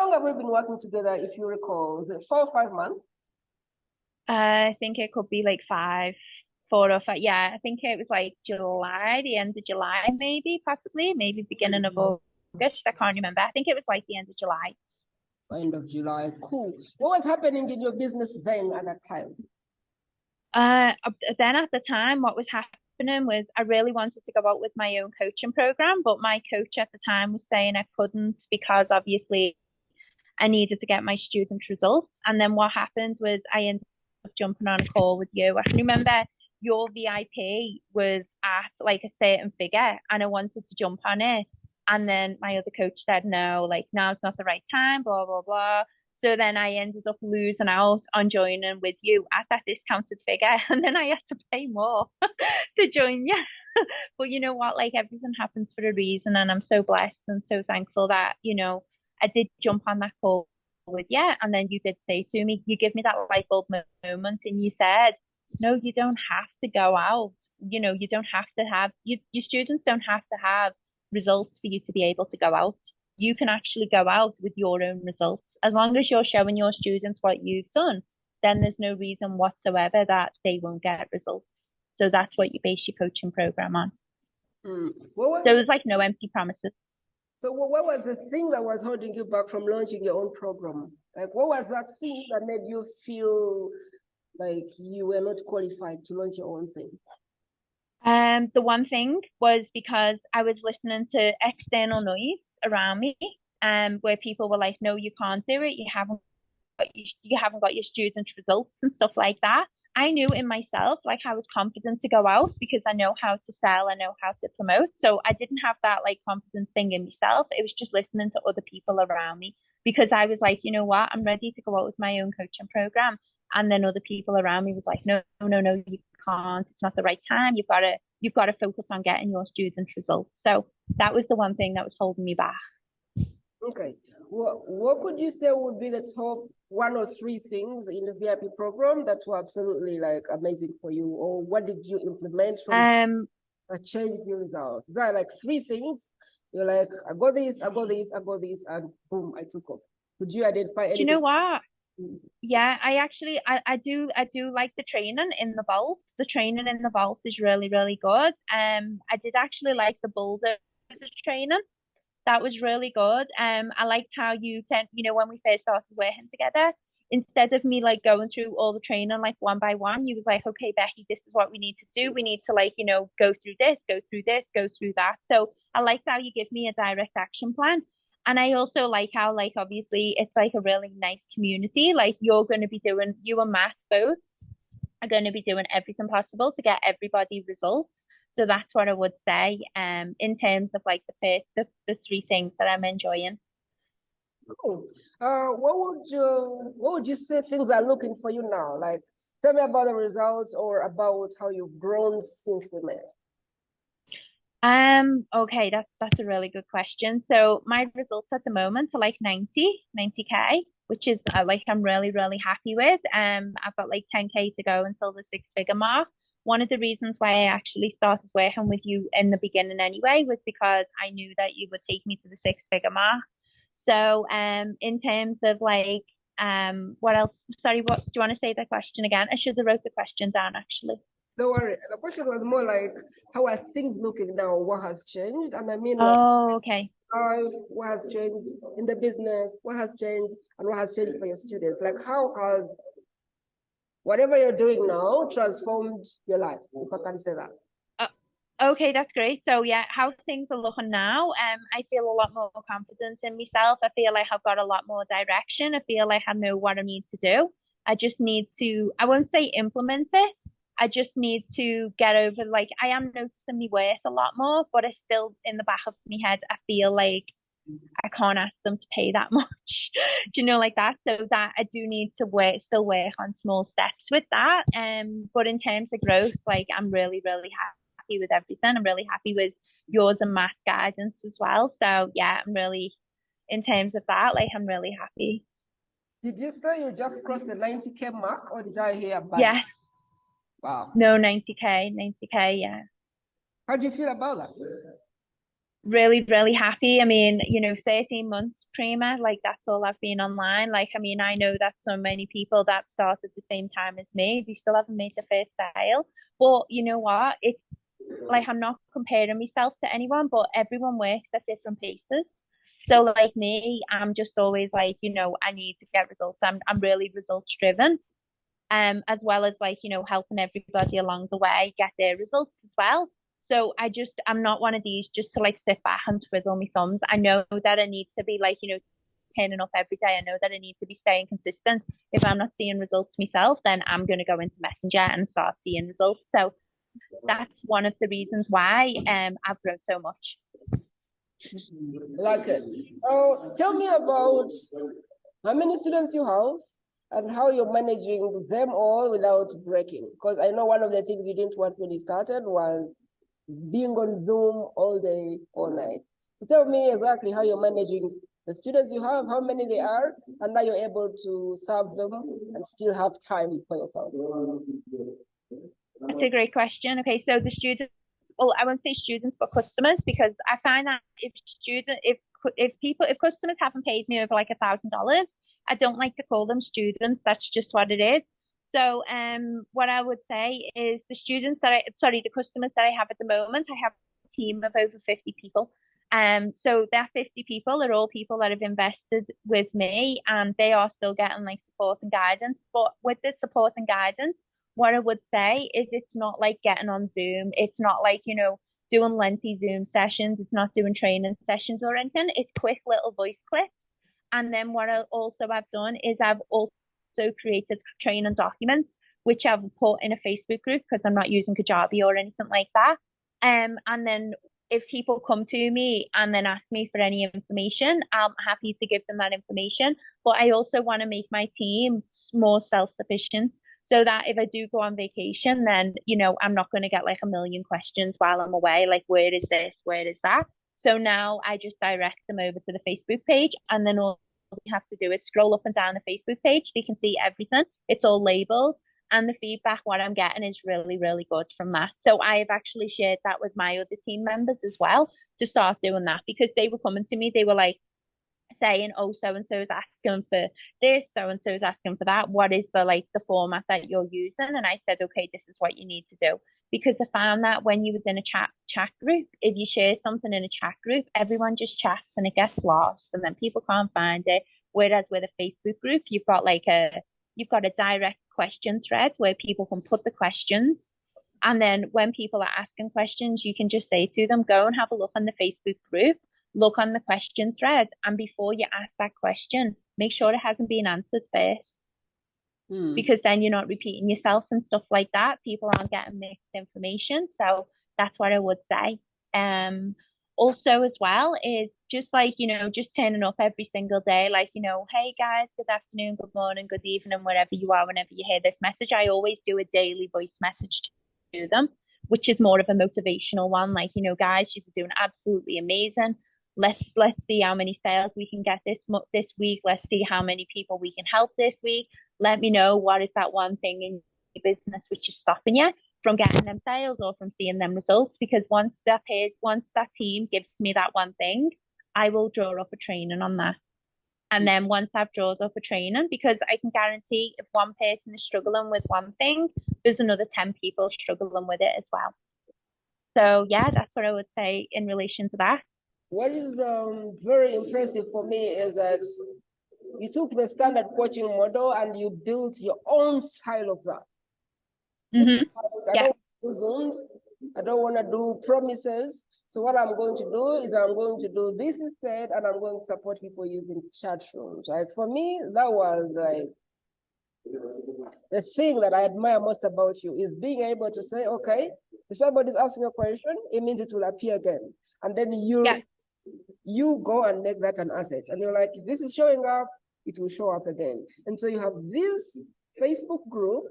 long have we been working together, if you recall? Is it 4 or 5 months? I think it could be like 4 or 5. Yeah, I think it was like July, the end of July, maybe, possibly, maybe beginning of August. I can't remember. I think it was like the end of July. End of July. Cool. What was happening in your business then at that time? Then at the time, what was happening was I really wanted to go out with my own coaching program, but my coach at the time was saying I couldn't because obviously I needed to get my student results. And then what happened was I ended up jumping on a call with you. I can remember your VIP was at like a certain figure and I wanted to jump on it. And then my other coach said, no, like now's not the right time, blah, blah, blah. So then I ended up losing out on joining with you at that discounted figure. And then I had to pay more to join you. But you know what? Like everything happens for a reason. And I'm so blessed and so thankful that, I did jump on that call with you. And then you did say to me, you give me that light bulb moment and you said, no, you don't have to go out. You don't have to have, your students don't have to have results for you to be able to go out. You can actually go out with your own results. As long as you're showing your students what you've done, then there's no reason whatsoever that they won't get results. So that's what you base your coaching program on. Mm. What was So it was like no empty promises. So what was the thing that was holding you back from launching your own program? Like, what was that thing that made you feel like you were not qualified to launch your own thing? The one thing was because I was listening to external noise around me, where people were like, "No, you can't do it. You haven't got your student results and stuff like that." I knew in myself, like I was confident to go out because I know how to sell, I know how to promote. So I didn't have that like confidence thing in myself. It was just listening to other people around me because I was like, you know what, I'm ready to go out with my own coaching program. And then other people around me was like, no, no, no, you can't. It's not the right time. You've got to focus on getting your student results. So that was the one thing that was holding me back. Okay. What could you say would be the top 1 or 3 things in the VIP program that were absolutely like amazing for you? Or what did you implement from Um, that changed your results? There are like 3 things. You're like, I got this, I got this, I got this, and boom, I took off. Could you identify do you anything? know what? Yeah, I do like the training in the vault. The training in the vault is really, really good. I did actually like the bulldozer training. That was really good. I liked how you said, when we first started working together, instead of me like going through all the training like one by one, you was like, okay, Becky, this is what we need to do. We need to like, go through this, go through this, go through that. So I liked how you give me a direct action plan. And I also like how, like, obviously, it's like a really nice community. Like, you and Matt both are going to be doing everything possible to get everybody results. So that's what I would say, in terms of like the 3 things that I'm enjoying. Cool. What would you say things are looking for you now? Like, tell me about the results or about how you've grown since we met. Okay, that's a really good question. So my results at the moment are like 90K, which is like I'm really, really happy with. I've got like 10K to go until the six-figure mark. One of the reasons why I actually started working with you in the beginning anyway was because I knew that you would take me to the six-figure mark. So in terms of like what else? Sorry, what do you want to say the question again? I should have wrote the question down actually. Don't worry. The question was more like, how are things looking now? What has changed? And I mean, like, Oh, okay. what has changed in the business? What has changed? And what has changed for your students? Like, how has whatever you're doing now transformed your life, if I can say that? Uh, okay, that's great. So yeah, how things are looking now. I feel a lot more confidence in myself. I feel like I've got a lot more direction. I feel like I know what I need to do. I just need to, I won't say implement it. I just need to get over, like, I am noticing my worth a lot more, but I still, in the back of my head, I feel like I can't ask them to pay that much. Do you know, like that? So that I do need to still work on small steps with that. But in terms of growth, like I'm really, really happy with everything. I'm really happy with yours and Matt's guidance as well. So yeah, I'm really, in terms of that, like I'm really happy. Did you say you just crossed the 90K mark, or did I hear bad? Yes, Wow. no, 90K, 90K, yeah. How do you feel about that? Really, really happy. I mean, 13 months prima, like that's all I've been online. Like, I mean, I know that so many people that start at the same time as me, they still haven't made the first sale. But you know what? It's like I'm not comparing myself to anyone, but everyone works at different paces. So like me, I'm just always like, I need to get results. I'm really results driven. As well as like, helping everybody along the way get their results as well. So I'm not one of these just to like sit back and twiddle my thumbs. I know that I need to be like, turning up every day. I know that I need to be staying consistent. If I'm not seeing results myself, then I'm going to go into Messenger and start seeing results. So that's one of the reasons why I've grown so much. Like it. Oh, tell me about how many students you have and how you're managing them all without breaking. Because I know one of the things you didn't want when you started was being on Zoom all day, all night. So tell me exactly how you're managing the students you have, how many they are, and how you're able to serve them and still have time for yourself. That's a great question. Okay, so the students, well, I won't say students, but customers, because I find that if customers haven't paid me over like $1,000, I don't like to call them students. That's just what it is. So, what I would say is the customers that I have at the moment, I have a team of over 50 people. So that 50 people are all people that have invested with me, and they are still getting like support and guidance. But with the support and guidance, what I would say is it's not like getting on Zoom. It's not like, doing lengthy Zoom sessions. It's not doing training sessions or anything. It's quick little voice clips. And then what I've done is I've also created training documents, which I've put in a Facebook group because I'm not using Kajabi or anything like that. And then if people come to me and then ask me for any information, I'm happy to give them that information. But I also want to make my team more self-sufficient so that if I do go on vacation, then, I'm not going to get like a million questions while I'm away. Like, where is this? Where is that? So now I just direct them over to the Facebook page, and then all they have to do is scroll up and down the Facebook page. They can see everything. It's all labeled. And the feedback, what I'm getting is really, really good from that. So I have actually shared that with my other team members as well to start doing that, because they were coming to me. They were like, saying, oh, so and so is asking for this, so and so is asking for that. What is the format that you're using? And I said, okay, this is what you need to do. Because I found that when you was in a chat group, if you share something in a chat group, everyone just chats and it gets lost, and then people can't find it. Whereas with a Facebook group, you've got a direct question thread where people can put the questions. And then when people are asking questions, you can just say to them, go and have a look on the Facebook group, look on the question thread, and before you ask that question, make sure it hasn't been answered first. Because then you're not repeating yourself and stuff like that. People aren't getting mixed information. So that's what I would say. Also as well is just just turning up every single day, hey guys, good afternoon, good morning, good evening, wherever you are, whenever you hear this message. I always do a daily voice message to them, which is more of a motivational one. Guys, you're doing absolutely amazing. Let's see how many sales we can get this week. Let's see how many people we can help this week. Let me know what is that one thing in your business which is stopping you from getting them sales or from seeing them results. Because once that team gives me that one thing, I will draw up a training on that. And then once I've drawn up a training, because I can guarantee if one person is struggling with one thing, there's another 10 people struggling with it as well. So yeah, that's what I would say in relation to that. What is very impressive for me is that you took the standard coaching model and you built your own style of that. I don't do Zooms. I don't want to do promises. So what I'm going to do is I'm going to do this instead, and I'm going to support people using chat rooms. Like for me, that was like the thing that I admire most about you is being able to say, okay, if somebody's asking a question, it means it will appear again. And then you go and make that an asset. And you're like, if this is showing up, it will show up again. And so you have this Facebook group.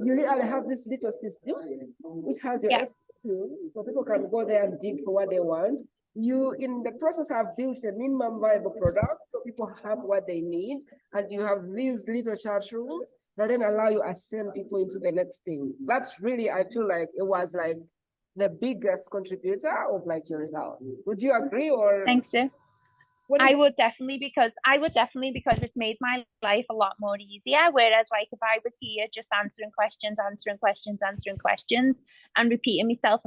You really have this little system which has your tool, so people can go there and dig for what they want. You, in the process, have built a minimum viable product, so people have what they need, and you have these little chat rooms that then allow you to ascend people into the next thing. That's really, I feel like it was like the biggest contributor of like your result. Would you agree or? Thanks, Sue. I would definitely because it's made my life a lot more easier. Whereas like if I was here just answering questions and repeating myself,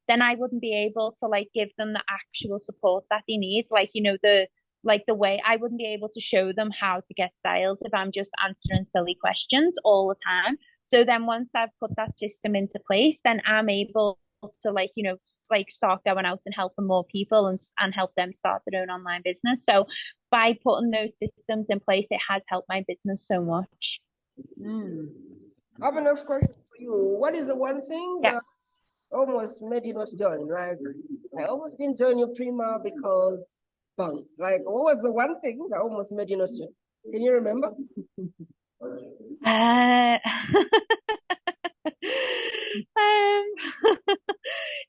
then I wouldn't be able to like give them the actual support that they need. Like, the way I wouldn't be able to show them how to get sales if I'm just answering silly questions all the time. So then once I've put that system into place, then I'm able to like start going out and helping more people and help them start their own online business. So by putting those systems in place, it has helped my business so much. I have a next question for you. What is the one thing that almost made you not join? Like, I almost didn't join your Prima because bounce. Like, what was the one thing that almost made you not join? Can you remember?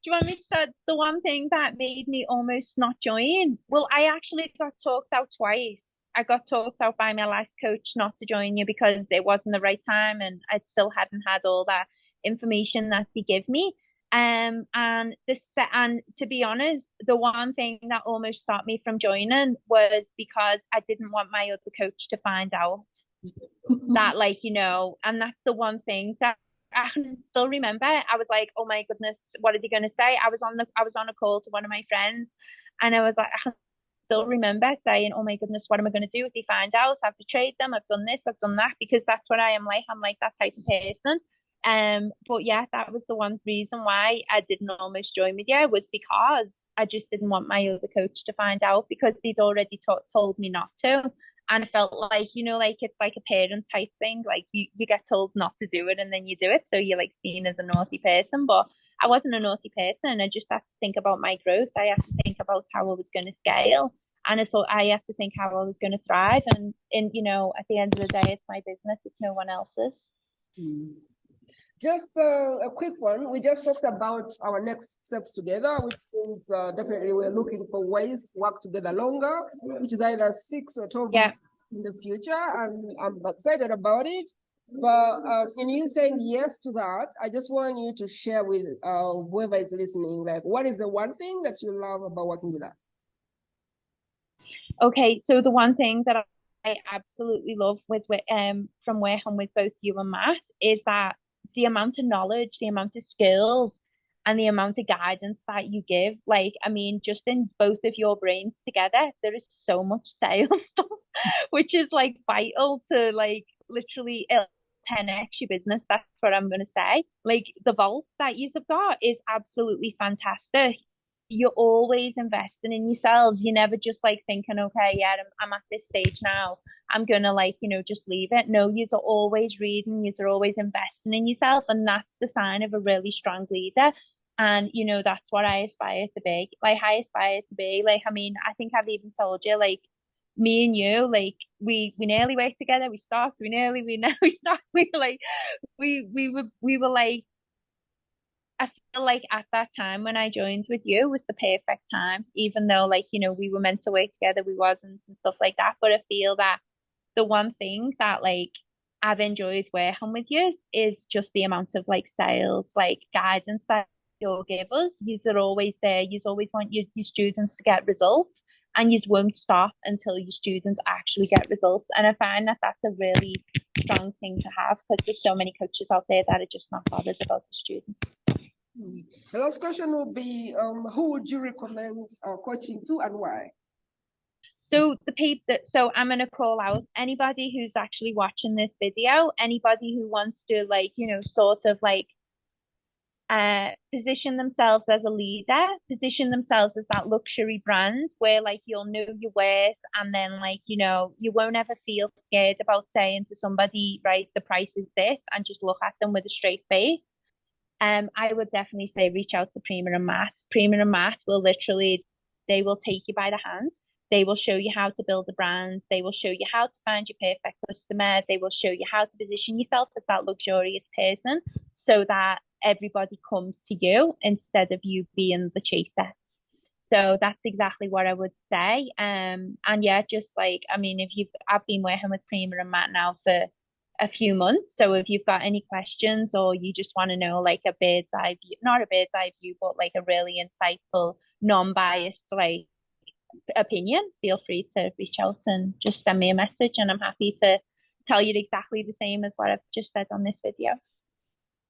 Do you want me to start the one thing that made me almost not join? Well, I actually got talked out twice. I got talked out by my last coach not to join you because it wasn't the right time and I still hadn't had all that information that they give me. And to be honest, the one thing that almost stopped me from joining was because I didn't want my other coach to find out that, and that's the one thing that I can still remember. I was like, oh my goodness, what are they going to say? I was on a call to one of my friends and I was like, I can still remember saying, oh my goodness, what am I going to do if they find out? I've betrayed them. I've done this, I've done that, because that's what I am like. I'm like that type of person. But yeah, that was the one reason why I didn't almost join with you, was because I just didn't want my other coach to find out, because they'd already told me not to. And I felt like, like it's like a parent type thing. Like you get told not to do it and then you do it. So you're like seen as a naughty person. But I wasn't a naughty person. I just had to think about my growth. I had to think about how I was going to scale. And I thought I had to think how I was going to thrive. And at the end of the day, it's my business. It's no one else's. Just a quick one. We just talked about our next steps together, which means definitely we're looking for ways to work together longer, which is either 6 or 12 months in the future, and I'm excited about it. But in you saying yes to that, I just want you to share with whoever is listening, like, what is the one thing that you love about working with us? Okay, so the one thing that I absolutely love with from working with both you and Matt is that the amount of knowledge, the amount of skills, and the amount of guidance that you give. Like, I mean, just in both of your brains together, there is so much sales stuff, which is like vital to like literally 10x your business. That's what I'm going to say. Like, the vault that you've got is absolutely fantastic. You're always investing in yourselves. You're never just like thinking, okay, yeah, I'm at this stage now, I'm gonna just leave it. No, you're always reading, you're always investing in yourself, and that's the sign of a really strong leader. And that's what I aspire to be. Like, I aspire to be like, I mean, I think I've even told you, like, me and you, like, we nearly worked together. We stopped. We stopped. We were like, I feel like at that time when I joined with you was the perfect time, even though we were meant to work together, we wasn't, and stuff like that. But I feel that the one thing that like I've enjoyed working with you is just the amount of like sales, like guidance that you'll give us. You're always there. You always want your students to get results, and you won't stop until your students actually get results. And I find that that's a really strong thing to have, because there's so many coaches out there that are just not bothered about the students. The last question will be, who would you recommend coaching to and why? So I'm going to call out anybody who's actually watching this video, anybody who wants to sort of position themselves as a leader, position themselves as that luxury brand where you'll know your worth, and then you won't ever feel scared about saying to somebody, right, the price is this, and just look at them with a straight face. I would definitely say reach out to Prima and Matt. Prima and Matt will they will take you by the hand. They will show you how to build a brand. They will show you how to find your perfect customer. They will show you how to position yourself as that luxurious person so that everybody comes to you instead of you being the chaser. So that's exactly what I would say. And yeah, just I've been working with Prima and Matt now for a few months. So if you've got any questions or you just want to know like a bird's eye view, not a bird's eye view, but like a really insightful, non-biased like opinion, feel free to reach out and just send me a message, and I'm happy to tell you exactly the same as what I've just said on this video.